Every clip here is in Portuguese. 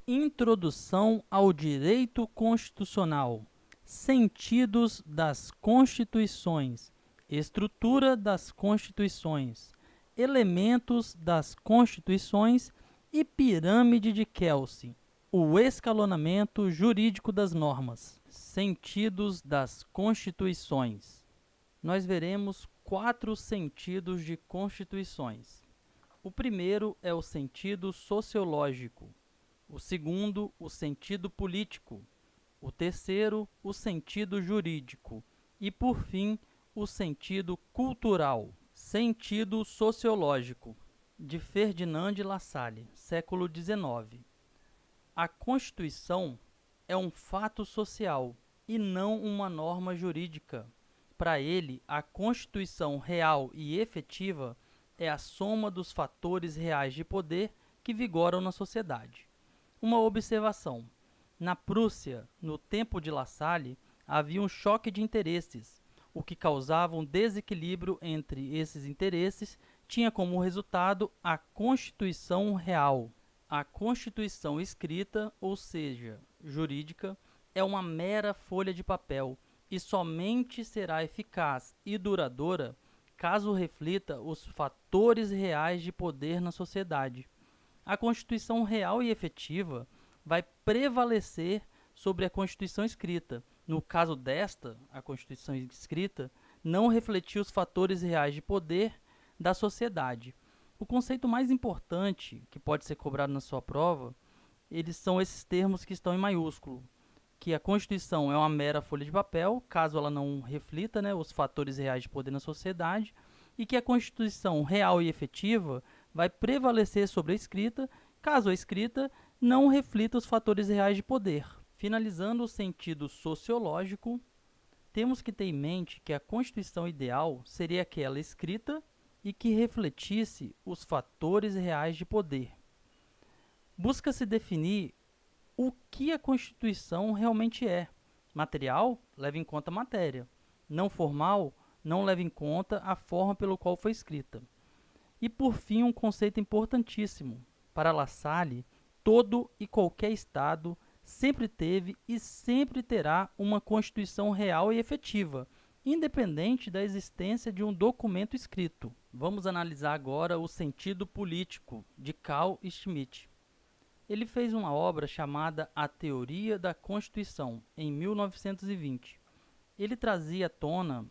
Introdução ao Direito Constitucional. Sentidos das Constituições. Estrutura das Constituições. Elementos das Constituições e pirâmide de Kelsey. O escalonamento jurídico das normas. Sentidos das Constituições. Nós veremos 4 sentidos de constituições. O primeiro é o sentido sociológico. O segundo, o sentido político. O terceiro, o sentido jurídico. E, por fim, o sentido cultural. Sentido sociológico. De Ferdinand de La Salle, século XIX. A Constituição é um fato social e não uma norma jurídica. Para ele, a Constituição real e efetiva é a soma dos fatores reais de poder que vigoram na sociedade. Uma observação: na Prússia, no tempo de La Salle, havia um choque de interesses, o que causava um desequilíbrio entre esses interesses tinha como resultado a Constituição real. A Constituição escrita, ou seja, jurídica, é uma mera folha de papel e somente será eficaz e duradoura caso reflita os fatores reais de poder na sociedade. A Constituição real e efetiva vai prevalecer sobre a Constituição escrita. No caso desta, a Constituição escrita não refletiu os fatores reais de poder da sociedade. O conceito mais importante que pode ser cobrado na sua prova, eles são esses termos que estão em maiúsculo, que a Constituição é uma mera folha de papel, caso ela não reflita, os fatores reais de poder na sociedade, e que a Constituição real e efetiva vai prevalecer sobre a escrita, caso a escrita não reflita os fatores reais de poder. Finalizando o sentido sociológico, temos que ter em mente que a Constituição ideal seria aquela escrita e que refletisse os fatores reais de poder. Busca-se definir o que a Constituição realmente é. Material leva em conta a matéria. Não formal não leva em conta a forma pelo qual foi escrita. E por fim, um conceito importantíssimo. Para La Salle, todo e qualquer Estado sempre teve e sempre terá uma Constituição real e efetiva, independente da existência de um documento escrito. Vamos analisar agora o sentido político de Carl Schmitt. Ele fez uma obra chamada A Teoria da Constituição, em 1920. Ele trazia à tona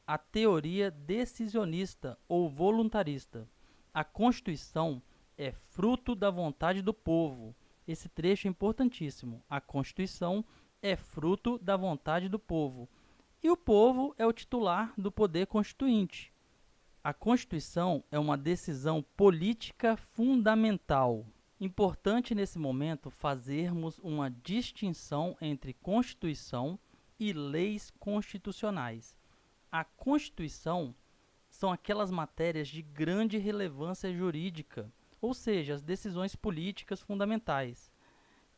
a teoria decisionista ou voluntarista. A Constituição é fruto da vontade do povo. Esse trecho é importantíssimo. A Constituição é fruto da vontade do povo. E o povo é o titular do poder constituinte. A Constituição é uma decisão política fundamental. Importante nesse momento fazermos uma distinção entre Constituição e leis constitucionais. A Constituição são aquelas matérias de grande relevância jurídica, ou seja, as decisões políticas fundamentais,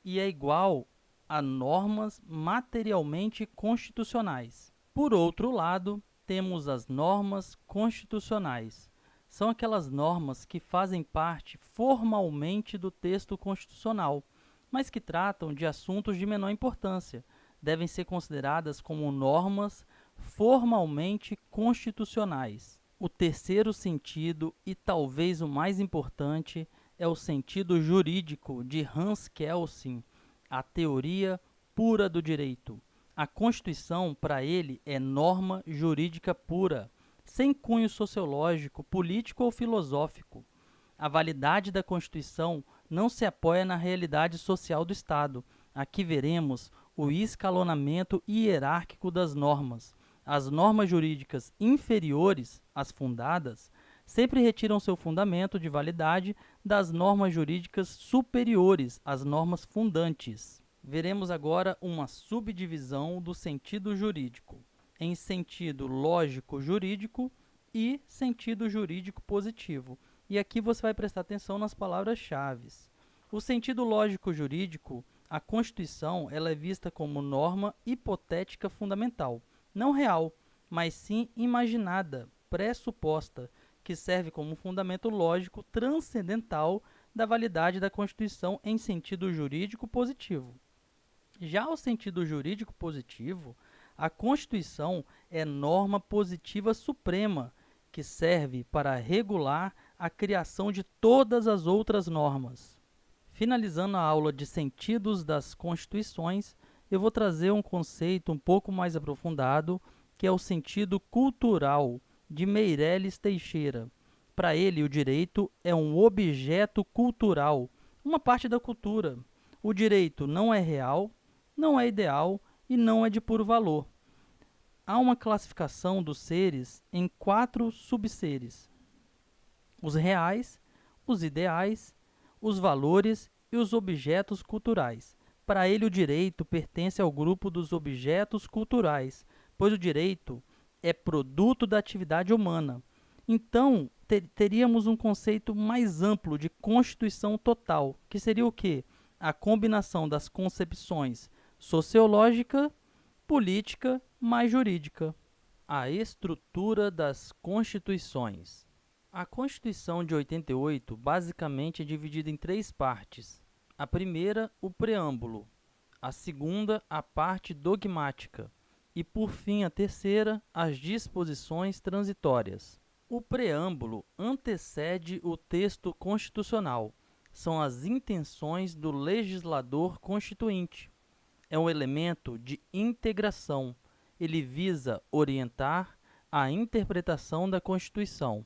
e é igual a normas materialmente constitucionais. Por outro lado, temos as normas constitucionais. São aquelas normas que fazem parte formalmente do texto constitucional, mas que tratam de assuntos de menor importância. Devem ser consideradas como normas formalmente constitucionais. O terceiro sentido, e talvez o mais importante, é o sentido jurídico de Hans Kelsen, a teoria pura do direito. A Constituição, para ele, é norma jurídica pura, sem cunho sociológico, político ou filosófico. A validade da Constituição não se apoia na realidade social do Estado. Aqui veremos o escalonamento hierárquico das normas. As normas jurídicas inferiores às fundadas sempre retiram seu fundamento de validade das normas jurídicas superiores às normas fundantes. Veremos agora uma subdivisão do sentido jurídico em sentido lógico-jurídico e sentido jurídico positivo. E aqui você vai prestar atenção nas palavras-chave. O sentido lógico-jurídico, a Constituição, ela é vista como norma hipotética fundamental, não real, mas sim imaginada, pressuposta, que serve como fundamento lógico transcendental da validade da Constituição em sentido jurídico positivo. Já o sentido jurídico positivo, a Constituição é norma positiva suprema, que serve para regular a criação de todas as outras normas. Finalizando a aula de sentidos das Constituições, eu vou trazer um conceito um pouco mais aprofundado, que é o sentido cultural, de Meireles Teixeira. Para ele, o direito é um objeto cultural, uma parte da cultura. O direito não é real, não é ideal e não é de puro valor. Há uma classificação dos seres em 4 subseres: os reais, os ideais, os valores e os objetos culturais. Para ele, o direito pertence ao grupo dos objetos culturais, pois o direito é produto da atividade humana. Então, teríamos um conceito mais amplo de constituição total, que seria o quê? A combinação das concepções sociológica, política mais jurídica. A estrutura das constituições. A Constituição de 88 basicamente é dividida em 3 partes. A primeira, o preâmbulo. A segunda, a parte dogmática. E, por fim, a terceira, as disposições transitórias. O preâmbulo antecede o texto constitucional. São as intenções do legislador constituinte. É um elemento de integração. Ele visa orientar a interpretação da Constituição.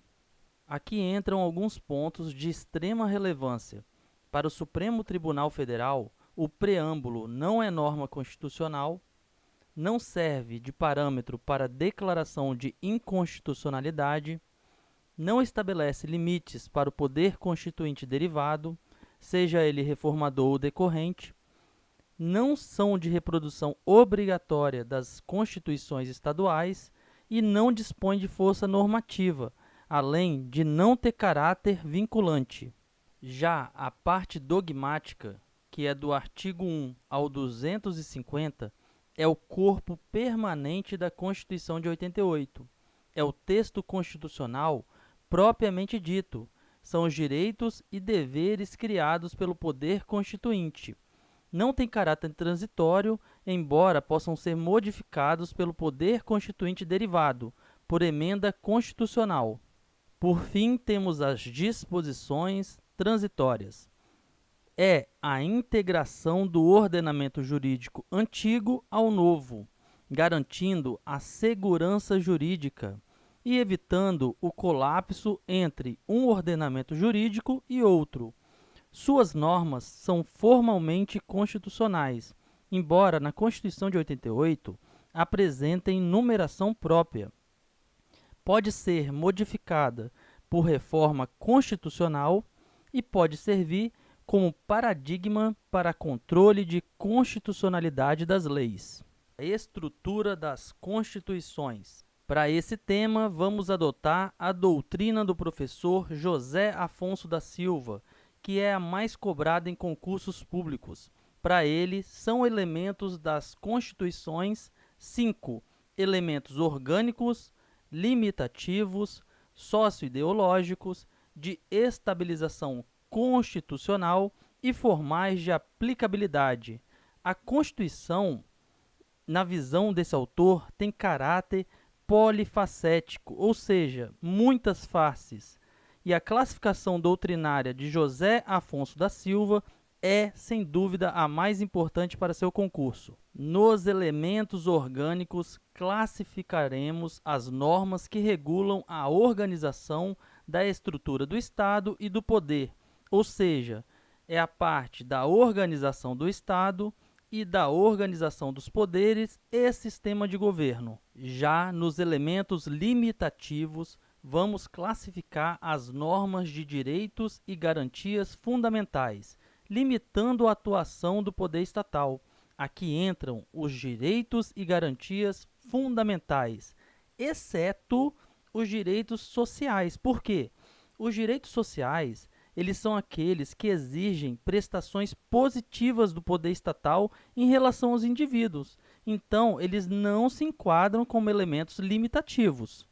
Aqui entram alguns pontos de extrema relevância. Para o Supremo Tribunal Federal, o preâmbulo não é norma constitucional, não serve de parâmetro para declaração de inconstitucionalidade, não estabelece limites para o poder constituinte derivado, seja ele reformador ou decorrente, não são de reprodução obrigatória das constituições estaduais e não dispõe de força normativa, além de não ter caráter vinculante. Já a parte dogmática, que é do artigo 1 ao 250, é o corpo permanente da Constituição de 88. É o texto constitucional propriamente dito. São os direitos e deveres criados pelo poder constituinte. Não tem caráter transitório, embora possam ser modificados pelo poder constituinte derivado, por emenda constitucional. Por fim, temos as disposições transitórias. É a integração do ordenamento jurídico antigo ao novo, garantindo a segurança jurídica e evitando o colapso entre um ordenamento jurídico e outro. Suas normas são formalmente constitucionais, embora na Constituição de 88 apresentem numeração própria. Pode ser modificada por reforma constitucional e pode servir como paradigma para controle de constitucionalidade das leis. A estrutura das constituições. Para esse tema, vamos adotar a doutrina do professor José Afonso da Silva, que é a mais cobrada em concursos públicos. Para ele, são elementos das constituições 5 elementos orgânicos, limitativos, socioideológicos, de estabilização constitucional e formais de aplicabilidade. A Constituição, na visão desse autor, tem caráter polifacético, ou seja, muitas faces. E a classificação doutrinária de José Afonso da Silva é, sem dúvida, a mais importante para seu concurso. Nos elementos orgânicos, classificaremos as normas que regulam a organização da estrutura do Estado e do poder, ou seja, é a parte da organização do Estado e da organização dos poderes e sistema de governo. Já nos elementos limitativos, vamos classificar as normas de direitos e garantias fundamentais, limitando a atuação do poder estatal. Aqui entram os direitos e garantias fundamentais, exceto os direitos sociais. Por quê? Os direitos sociais, eles são aqueles que exigem prestações positivas do poder estatal em relação aos indivíduos. Então, eles não se enquadram como elementos limitativos.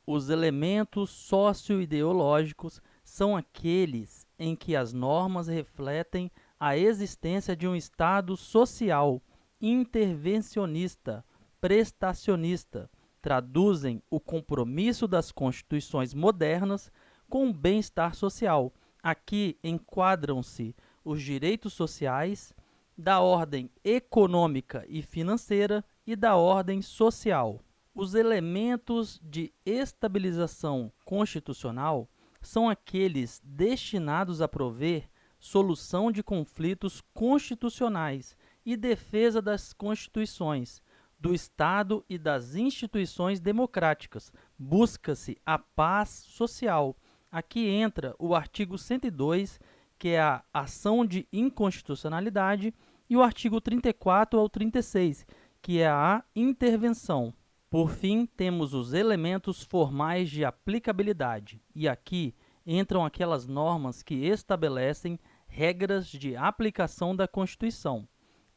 Os elementos socioideológicos são aqueles em que as normas refletem a existência de um Estado social, intervencionista, prestacionista, traduzem o compromisso das constituições modernas com o bem-estar social. Aqui enquadram-se os direitos sociais, da ordem econômica e financeira e da ordem social. Os elementos de estabilização constitucional são aqueles destinados a prover solução de conflitos constitucionais e defesa das constituições, do Estado e das instituições democráticas. Busca-se a paz social. Aqui entra o artigo 102, que é a ação de inconstitucionalidade, e o artigo 34 ao 36, que é a intervenção. Por fim, temos os elementos formais de aplicabilidade, e aqui entram aquelas normas que estabelecem regras de aplicação da Constituição.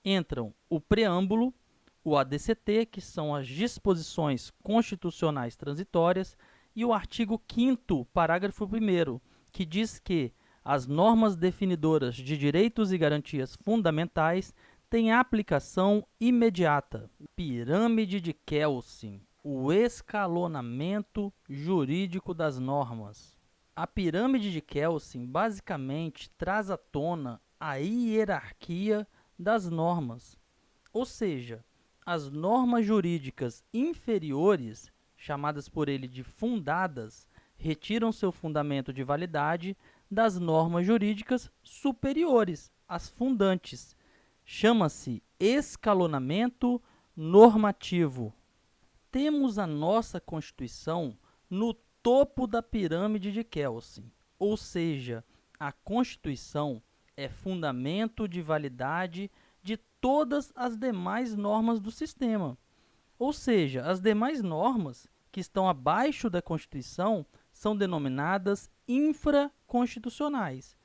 Entram o preâmbulo, o ADCT, que são as disposições constitucionais transitórias, e o artigo 5º, parágrafo 1º, que diz que as normas definidoras de direitos e garantias fundamentais têm aplicação imediata. Pirâmide de Kelsen, o escalonamento jurídico das normas. A pirâmide de Kelsen basicamente traz à tona a hierarquia das normas, ou seja, as normas jurídicas inferiores, chamadas por ele de fundadas, retiram seu fundamento de validade das normas jurídicas superiores, as fundantes. Chama-se escalonamento normativo. Temos a nossa Constituição no topo da pirâmide de Kelsen, ou seja, a Constituição é fundamento de validade de todas as demais normas do sistema. Ou seja, as demais normas que estão abaixo da Constituição são denominadas infraconstitucionais,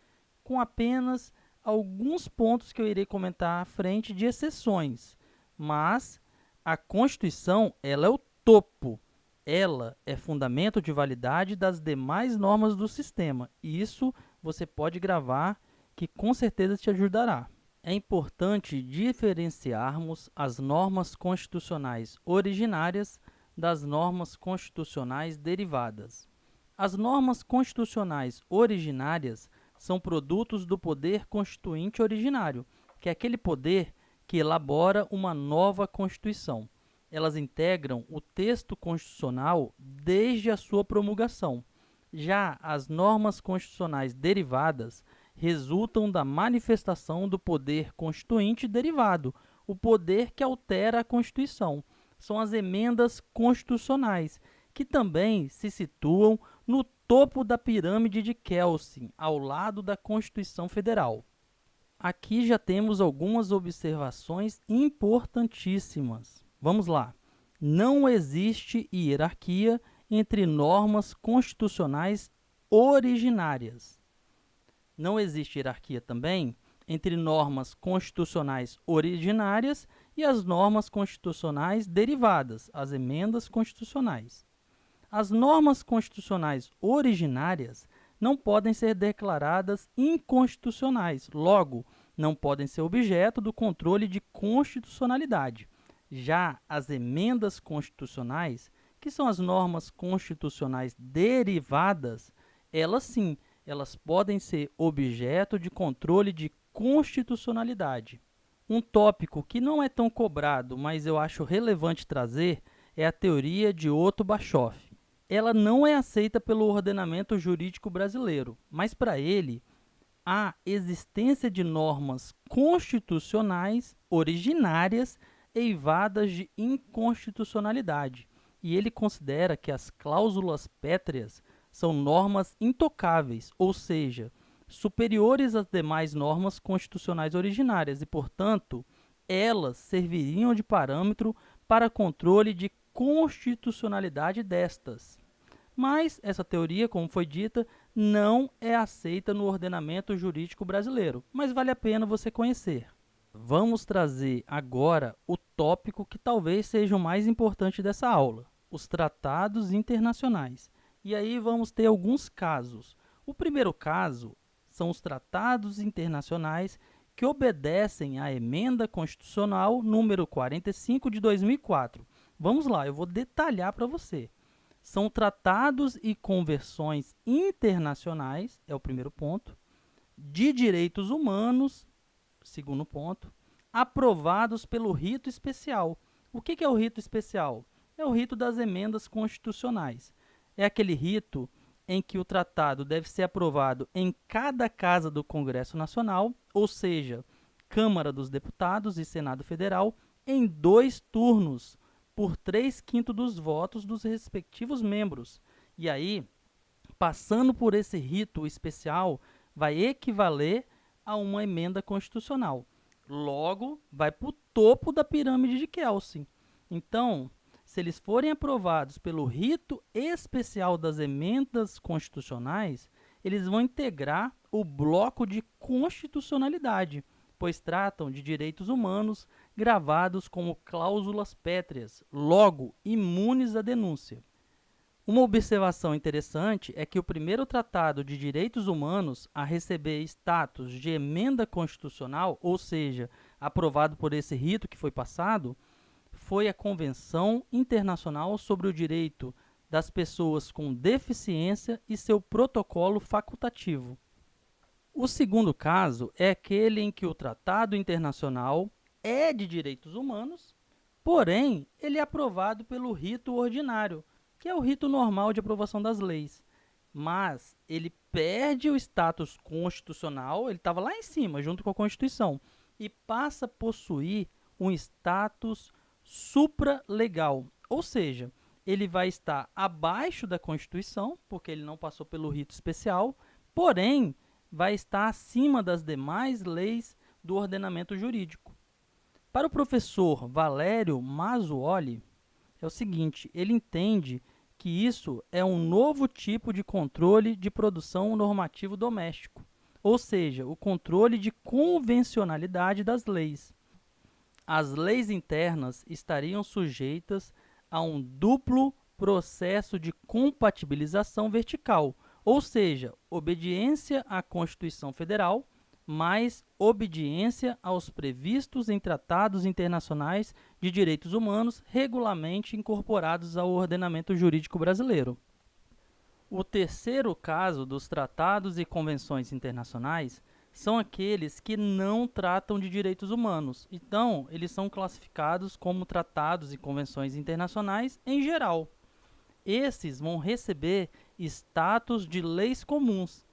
com apenas alguns pontos que eu irei comentar à frente de exceções. Mas a Constituição, ela é o topo. Ela é fundamento de validade das demais normas do sistema. E isso você pode gravar, que com certeza te ajudará. É importante diferenciarmos as normas constitucionais originárias das normas constitucionais derivadas. As normas constitucionais originárias são produtos do poder constituinte originário, que é aquele poder que elabora uma nova Constituição. Elas integram o texto constitucional desde a sua promulgação. Já as normas constitucionais derivadas resultam da manifestação do poder constituinte derivado, o poder que altera a Constituição. São as emendas constitucionais, que também se situam no topo da pirâmide de Kelsen, ao lado da Constituição Federal. Aqui já temos algumas observações importantíssimas. Vamos lá. Não existe hierarquia entre normas constitucionais originárias. Não existe hierarquia também entre normas constitucionais originárias e as normas constitucionais derivadas, as emendas constitucionais. As normas constitucionais originárias não podem ser declaradas inconstitucionais, logo, não podem ser objeto do controle de constitucionalidade. Já as emendas constitucionais, que são as normas constitucionais derivadas, elas sim, elas podem ser objeto de controle de constitucionalidade. Um tópico que não é tão cobrado, mas eu acho relevante trazer, é a teoria de Otto Bischoff. Ela não é aceita pelo ordenamento jurídico brasileiro, mas para ele, a existência de normas constitucionais originárias eivadas de inconstitucionalidade. E ele considera que as cláusulas pétreas são normas intocáveis, ou seja, superiores às demais normas constitucionais originárias e, portanto, elas serviriam de parâmetro para controle de constitucionalidade destas. Mas essa teoria, como foi dita, não é aceita no ordenamento jurídico brasileiro, mas vale a pena você conhecer. Vamos trazer agora o tópico que talvez seja o mais importante dessa aula, os tratados internacionais. E aí vamos ter alguns casos. O primeiro caso são os tratados internacionais que obedecem à Emenda Constitucional número 45 de 2004. Vamos lá, eu vou detalhar para você. São tratados e convenções internacionais, é o primeiro ponto, de direitos humanos, segundo ponto, aprovados pelo rito especial. O que é o rito especial? É o rito das emendas constitucionais. É aquele rito em que o tratado deve ser aprovado em cada casa do Congresso Nacional, ou seja, Câmara dos Deputados e Senado Federal, em 2 turnos, por 3/5 dos votos dos respectivos membros. E aí, passando por esse rito especial, vai equivaler a uma emenda constitucional. Logo, vai para o topo da pirâmide de Kelsen. Então, se eles forem aprovados pelo rito especial das emendas constitucionais, eles vão integrar o bloco de constitucionalidade, pois tratam de direitos humanos gravados como cláusulas pétreas, logo imunes à denúncia. Uma observação interessante é que o primeiro tratado de direitos humanos a receber status de emenda constitucional, ou seja, aprovado por esse rito que foi passado, foi a Convenção Internacional sobre o Direito das Pessoas com Deficiência e seu protocolo facultativo. O segundo caso é aquele em que o tratado internacional é de direitos humanos, porém, ele é aprovado pelo rito ordinário, que é o rito normal de aprovação das leis. Mas ele perde o status constitucional, ele estava lá em cima, junto com a Constituição, e passa a possuir um status supralegal, ou seja, ele vai estar abaixo da Constituição, porque ele não passou pelo rito especial, porém, vai estar acima das demais leis do ordenamento jurídico. Para o professor Valério Mazzuoli, é o seguinte, ele entende que isso é um novo tipo de controle de produção normativo doméstico, ou seja, o controle de convencionalidade das leis. As leis internas estariam sujeitas a um duplo processo de compatibilização vertical, ou seja, obediência à Constituição Federal, mais obediência aos previstos em tratados internacionais de direitos humanos regularmente incorporados ao ordenamento jurídico brasileiro. O terceiro caso dos tratados e convenções internacionais são aqueles que não tratam de direitos humanos. Então, eles são classificados como tratados e convenções internacionais em geral. Esses vão receber status de leis comuns.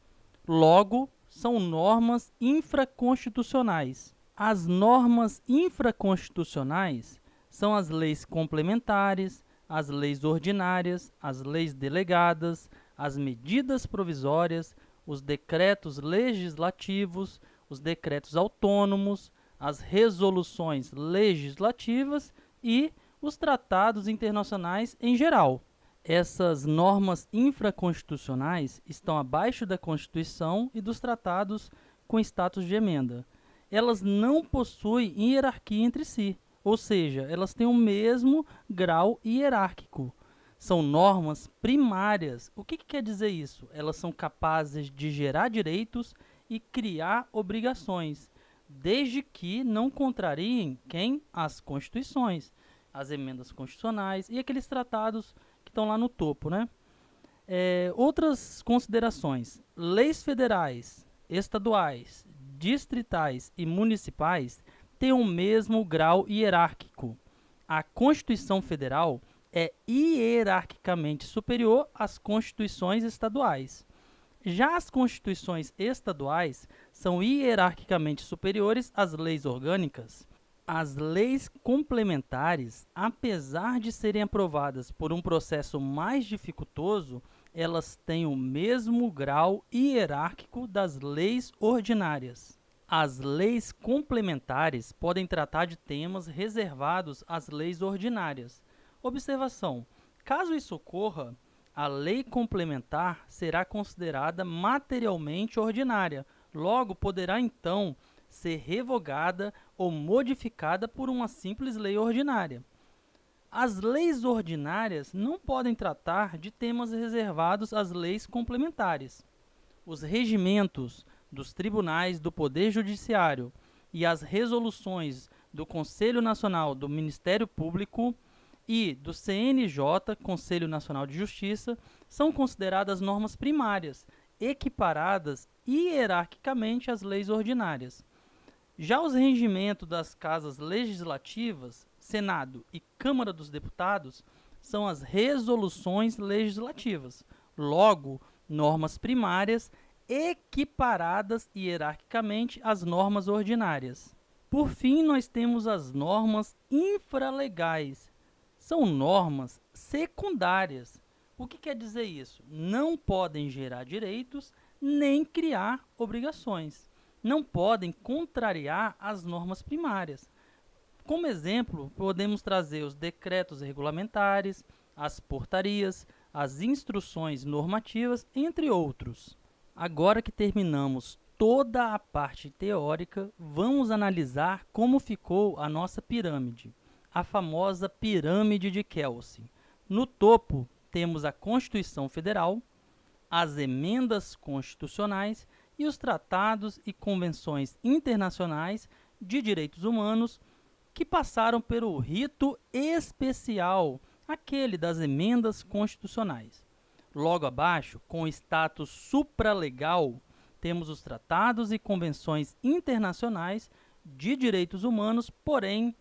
Logo, são normas infraconstitucionais. As normas infraconstitucionais são as leis complementares, as leis ordinárias, as leis delegadas, as medidas provisórias, os decretos legislativos, os decretos autônomos, as resoluções legislativas e os tratados internacionais em geral. Essas normas infraconstitucionais estão abaixo da Constituição e dos tratados com status de emenda. Elas não possuem hierarquia entre si, ou seja, elas têm o mesmo grau hierárquico. São normas primárias. O que quer dizer isso? Elas são capazes de gerar direitos e criar obrigações, desde que não contrariem quem? As constituições, as emendas constitucionais e aqueles tratados que estão lá no topo, né? Outras considerações. Leis federais, estaduais, distritais e municipais têm o mesmo grau hierárquico. A Constituição Federal é hierarquicamente superior às constituições estaduais. Já as constituições estaduais são hierarquicamente superiores às leis orgânicas. As leis complementares, apesar de serem aprovadas por um processo mais dificultoso, elas têm o mesmo grau hierárquico das leis ordinárias. As leis complementares podem tratar de temas reservados às leis ordinárias. Observação: caso isso ocorra, a lei complementar será considerada materialmente ordinária, logo poderá então ser revogada ou modificada por uma simples lei ordinária. As leis ordinárias não podem tratar de temas reservados às leis complementares. Os regimentos dos tribunais do Poder Judiciário e as resoluções do Conselho Nacional do Ministério Público e do CNJ, Conselho Nacional de Justiça, são consideradas normas primárias, equiparadas hierarquicamente às leis ordinárias. Já os regimentos das casas legislativas, Senado e Câmara dos Deputados, são as resoluções legislativas, logo, normas primárias equiparadas hierarquicamente às normas ordinárias. Por fim, nós temos as normas infralegais. São normas secundárias. O que quer dizer isso? Não podem gerar direitos nem criar obrigações. Não podem contrariar as normas primárias. Como exemplo, podemos trazer os decretos regulamentares, as portarias, as instruções normativas, entre outros. Agora que terminamos toda a parte teórica, vamos analisar como ficou a nossa pirâmide, a famosa pirâmide de Kelsey. No topo, temos a Constituição Federal, as emendas constitucionais e os tratados e convenções internacionais de direitos humanos que passaram pelo rito especial, aquele das emendas constitucionais. Logo abaixo, com status supralegal, temos os tratados e convenções internacionais de direitos humanos, porém,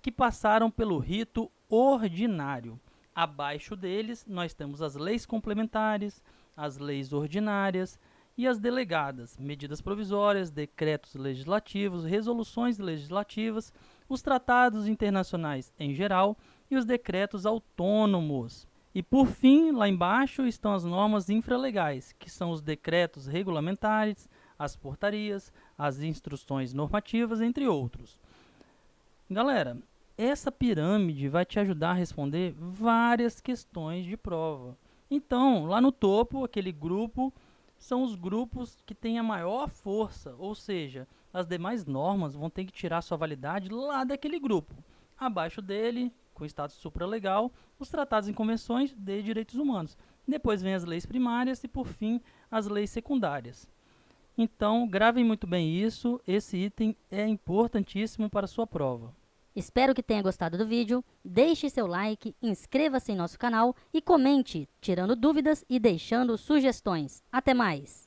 que passaram pelo rito ordinário. Abaixo deles, nós temos as leis complementares, as leis ordinárias e as delegadas, medidas provisórias, decretos legislativos, resoluções legislativas, os tratados internacionais em geral e os decretos autônomos. E por fim, lá embaixo estão as normas infralegais, que são os decretos regulamentares, as portarias, as instruções normativas, entre outros. Galera, essa pirâmide vai te ajudar a responder várias questões de prova. Então, lá no topo, aquele grupo, são os grupos que têm a maior força, ou seja, as demais normas vão ter que tirar sua validade lá daquele grupo. Abaixo dele, com status supralegal, os tratados e convenções de direitos humanos. Depois vem as leis primárias e, por fim, as leis secundárias. Então, gravem muito bem isso, esse item é importantíssimo para a sua prova. Espero que tenha gostado do vídeo, deixe seu like, inscreva-se em nosso canal e comente, tirando dúvidas e deixando sugestões. Até mais!